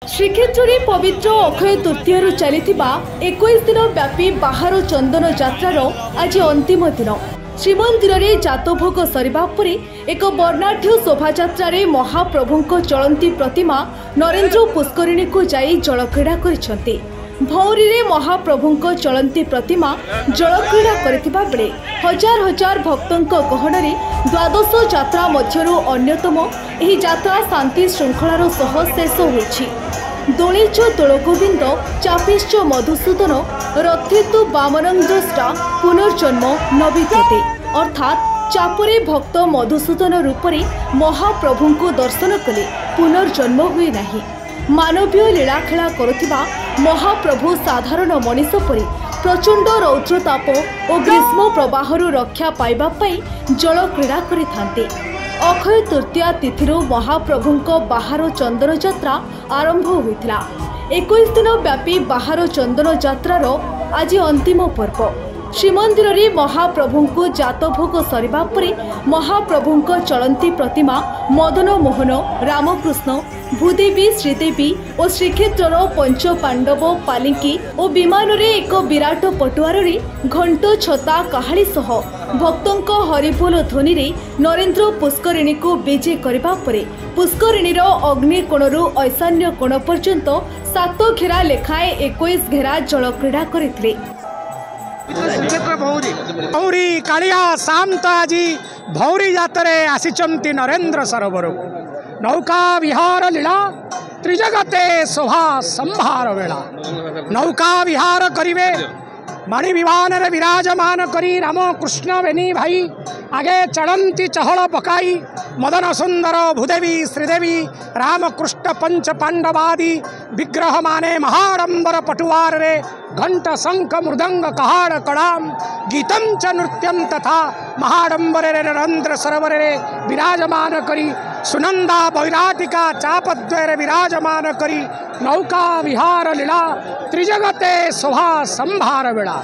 श्रीक्षेत्र में पवित्र अक्षय तृतीय चली 21 दिन व्यापी बाहर चंदन यात्रार आज अंतिम दिन। श्रीमंदिर में जातभोग सरिबा परे एक वर्णाढ्य शोभायात्रा महाप्रभु चलती प्रतिमा नरेंद्र पुष्करिणी को जाई जलक्रीड़ा करिसेंती। भौरी रे महाप्रभु चलती प्रतिमा जलक्रीड़ा करथिबा बेले हजार हजार भक्तों गहन द्वादश यात्रा मध्यरु अन्यतम एही यात्रा शांति श्रृंखलार सह शेष होइछि। दोलीच दोलगोविंद चापिश्च मधुसूदन रथितु वामनंद्रष्टा पुनर्जन्म नविद्यते अर्थात चापरे भक्त मधुसूदन रूपरे महाप्रभु को दर्शन कले पुनर्जन्म हुए नहीं। मानवीय लीलाखेला करुथिबा महाप्रभु साधारण मनीष परि प्रचंड रौद्रताप और ग्रीष्म प्रवाहरु रक्षा पाइबा पई जल क्रीड़ा करिथांते। अक्षय तृतीया तिथि महाप्रभु बाहर चंदन यात्रा आरंभ होइथिला। 21 दिन व्यापी बाहर चंदन यात्रार आज अंतिम पर्व। श्रीमंदिर में महाप्रभु को जातभोग सरिबा परे महाप्रभु चलती प्रतिमा मदन मोहन रामकृष्ण भूदेवी श्रीदेवी और श्रीक्षेत्र पंच पांडव पालिंकी और विमान रे एक विराट पटुआर घंट छता काहाली सह भक्तों हरिबोल ध्वनि रे नरेंद्र पुष्करिणी को विजे करबा परे पुष्करिणीर अग्निकोणरू ऐशान्य कोण पर्यंत 7 घेरा लेखाए 21 घेरा जल क्रीड़ा करथिले। भौरी कालिया शांत आज भौरी जातरे आसीचंती नरेंद्र सरोवर नौका विहार लीला त्रिजगते शोभा संभार वेला नौका विहार करिवे मणि विमान रे विराजमान करी राम कृष्ण बेनी भाई आगे चढ़ंती चहल पकाई मदन सुंदर भूदेवी श्रीदेवी रामकृष्ण पंच पांडवादी विग्रह माने महाडंबर पटुआर रे घंट शंख मृदंग कहाड़ कड़ाम गीतम च नृत्यम तथा महाडंबर रे नरेंद्र सरोवर रे विराजमान करी सुनंदा वैराटिका चापद्वय विराजमान करी नौका विहार लीला त्रिजगते शोभा संभार वेला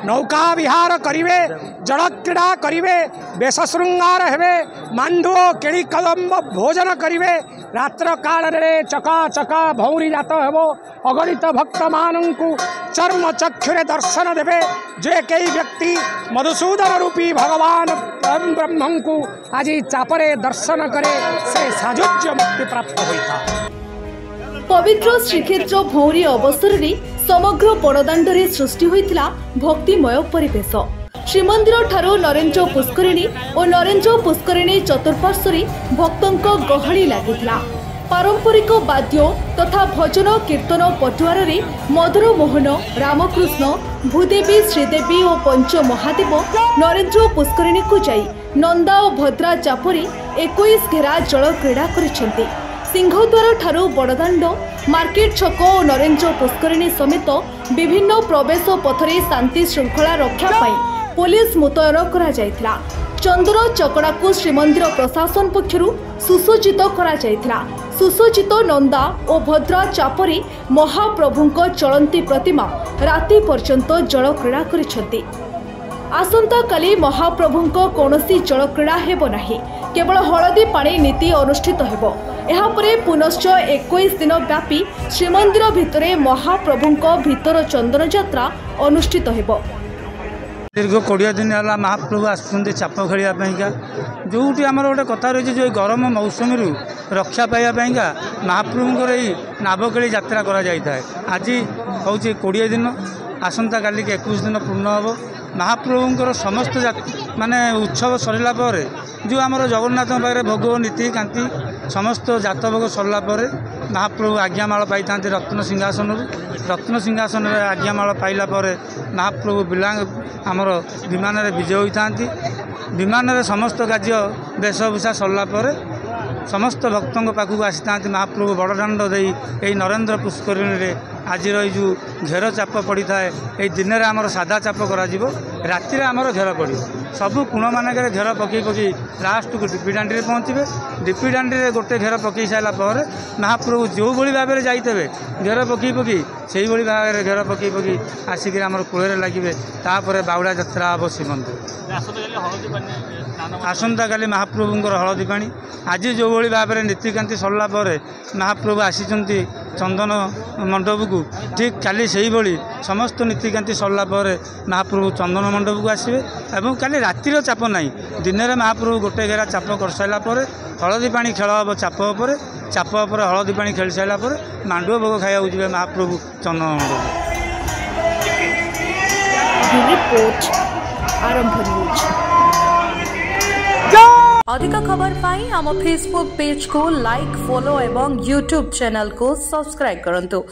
नौका विहार करिवे जल क्रीड़ा करिवे बेश श्रृंगार हेबे मांडुओ केड़ी कदम्ब भोजन करिवे रात्र काल रे चका चका भौरी जात हेबो अगणित भक्त मानंकु चर्म चक्षुरे दर्शन देवे जे कई व्यक्ति मधुसूदन रूपी भगवान ब्रह्म को आज चापरे दर्शन करे से साजुज्य मुक्ति प्राप्त होइता। पवित्र श्रीक्षेत्र भौरी अवसर रे समग्र बड़दाण्डरे सृष्टि होइतिला भक्तिमय परिवेश। श्रीमंदिर ठारो नरेंद्र पुष्करिणी और नरेंद्र पुष्करिणी चतुर्पार्श्वरे भक्तों गहली लागितिला। पारंपरिक वाद्य तथा भजन कीर्तन पटुआर रे मदन मोहन रामकृष्ण भूदेवी श्रीदेवी और पंच महादेव नरेंद्र पुष्करिणी को जाई नंदा और भद्रा चापरे 21 घेरा जल क्रीड़ा करिसेंती। सिंहद्वार ठारू बड़दाण्ड मार्केट छक और नरेंद्र पुष्करिणी समेत विभिन्न प्रवेश पथरे शांति श्रृंखला रक्षा पाई पुलिस मुतयन करा जायथिला। चंदन चकड़ा को श्रीमंदिर प्रशासन पक्षरु सुसज्जित करा जायथिला। सुसज्जित नंदा और भद्रा चापरे महाप्रभु चलती प्रतिमा राति पर्यंत जल क्रीड़ा करिसेंती। आसंता काली महाप्रभु कौनसी जल क्रीड़ा हेबो नाही, केवल हलदी पानी नीति अनुष्ठित हेबो। एहापरे पुनश्च 21 दिन व्यापी श्रीमंदिर भितरे महाप्रभु भीतर चंदन यात्रा अनुष्ठित हेबो। दीर्घ 20 दिन है महाप्रभु आसुँच चाप खेलवाईका जो आमर गोटे कथा रही जो गरम मौसम रक्षा पाइबापा महाप्रभुंर यही नाभखेली यात्रा कर आज हूँ 20 दिन आसंता काली 21 दिन पूर्ण हम महाप्रभुंर समस्त माने उत्सव सरला जो आमर जगन्नाथ पाखे भोग नीति कांति समस्त जातभोग सरला महाप्रभु आज्ञामाल पाई था रत्न सिंहासन आज्ञामाल पाइला महाप्रभु बिला आमर विमान विजय होता विमान समस्त कार्य वेशभूषा सरला समस्त भक्तों पाखक आसी था महाप्रभु बड़दाण्ड दे नरेंद्र पुष्करिणी आज जो घेर चाप पड़ी था ये दिन में आमर सादा चाप करा राति आमर घेर पड़ सबू कुण मानक घेर पकई पकई लास्ट को डीपीडांडी में पहुँचे डीपीडांडी में गोटे घेर पकई सारापर महाप्रभु जो भाई भाव में जाइए घेर पकई पकई से भाव में घेर पकई पकई आसिक कूल लगे तापर बाउड़ा यात्रा हम श्रीमंदिर आसंता काली महाप्रभुंर हलदी पानी आज जो भाव में नीतिकांति सरला महाप्रभु आसी चंदन मंडप को ठीक काली से समस्त नीतिकांति सरला महाप्रभु चंदन मंडप को आसवे और काली रातिर चाप ना दिन में महाप्रभु गोटे घेरा चाप कर सारापर हलदी पानी खेल हम चाप उपर हलदी पानी खेल सारापर मांडुआ भोग खाया जी महाप्रभु चंदन मंडप। रिपोर्ट आरंभ न्यूज। अधिक खबर पाई आम फेसबुक पेज को लाइक फॉलो एवं यूट्यूब चैनल को सब्सक्राइब करंतु।